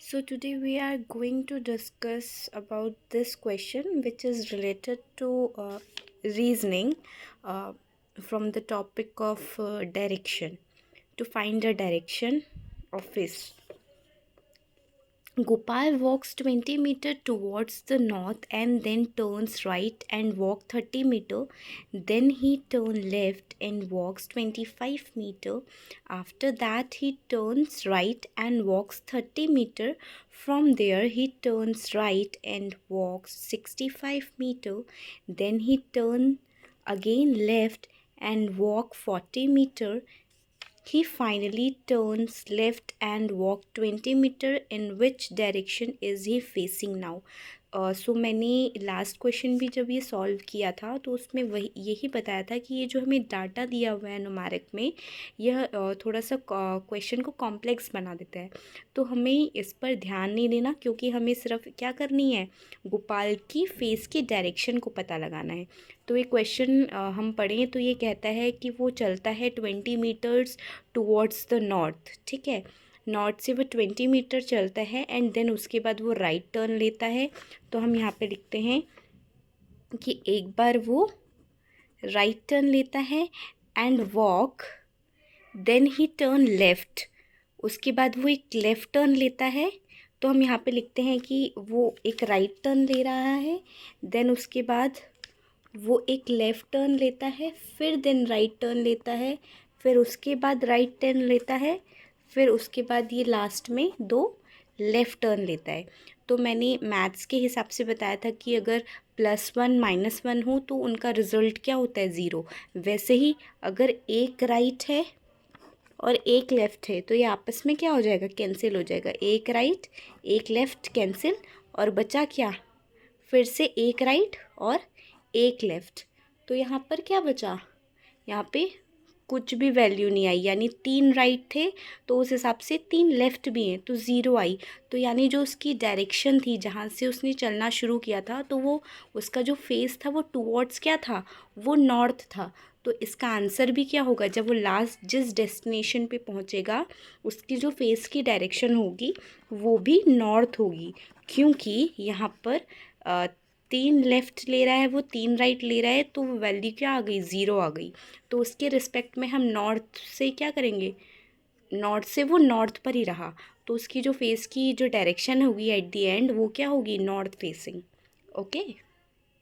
So today we are going to discuss about this question which is related to reasoning uh, from the topic of direction. To find the direction of fish. Gopal walks 20 meter towards the north and then turns right and walk 30 meter. Then he turns left and walks 25 meter. After that he turns right and walks 30 meter. From there he turns right and walks 65 meter. Then he turns again left and walk 40 meter. He finally turns left and walks 20 meter. In which direction is he facing now? सो मैंने last question भी जब ये solve किया था तो उसमें वही यही बताया था कि ये जो हमें डाटा दिया हुआ है न्यूमेरिक में यह थोड़ा सा क्वेश्चन को कॉम्प्लेक्स बना देता है। तो हमें इस पर ध्यान नहीं देना क्योंकि हमें सिर्फ क्या करनी है, गोपाल की फेस की डायरेक्शन को पता लगाना है। तो ये क्वेश्चन हम पढ़ें तो ये कहता है कि वो चलता है 20 मीटर्स टुवर्ड्स द नॉर्थ। ठीक है, नॉर्थ से वो 20 मीटर चलता है एंड देन उसके बाद वो राइट टर्न लेता है। तो हम यहाँ पे लिखते हैं कि एक बार वो राइट टर्न लेता है and walk, then he turn left, उसके बाद वो एक लेफ़्ट टर्न लेता है। तो हम यहाँ पे लिखते हैं कि वो एक राइट टर्न ले रहा है, देन उसके बाद वो एक लेफ़्ट टर्न लेता है, फिर देन राइट टर्न लेता है, फिर उसके बाद राइट टर्न लेता है, फिर उसके बाद ये लास्ट में दो लेफ़्ट टर्न लेता है। तो मैंने मैथ्स के हिसाब से बताया था कि अगर +1 -1 हो तो उनका रिज़ल्ट क्या होता है, ज़ीरो। वैसे ही अगर एक राइट है और एक लेफ़्ट है तो ये आपस में क्या हो जाएगा, कैंसिल हो जाएगा। एक राइट एक लेफ़्ट कैंसिल, और बचा क्या, फिर से एक राइट और एक लेफ़्ट। तो यहाँ पर क्या बचा, यहाँ पे कुछ भी वैल्यू नहीं आई, यानी 3 राइट थे तो उस हिसाब से 3 लेफ़्ट भी हैं तो ज़ीरो आई। तो यानी जो उसकी डायरेक्शन थी जहाँ से उसने चलना शुरू किया था तो वो उसका जो फेस था वो टुवर्ड्स क्या था, वो नॉर्थ था। तो इसका आंसर भी क्या होगा, जब वो लास्ट जिस डेस्टिनेशन पे पहुँचेगा उसकी जो फेस की डायरेक्शन होगी वो भी नॉर्थ होगी, क्योंकि यहाँ पर 3 लेफ़्ट ले रहा है, वो 3 राइट ले रहा है, तो वो वैल्यू क्या आ गई, ज़ीरो आ गई। तो उसके रिस्पेक्ट में हम नॉर्थ से क्या करेंगे, नॉर्थ से वो नॉर्थ पर ही रहा, तो उसकी जो फेस की जो डायरेक्शन होगी एट द एंड वो क्या होगी, नॉर्थ फेसिंग। ओके।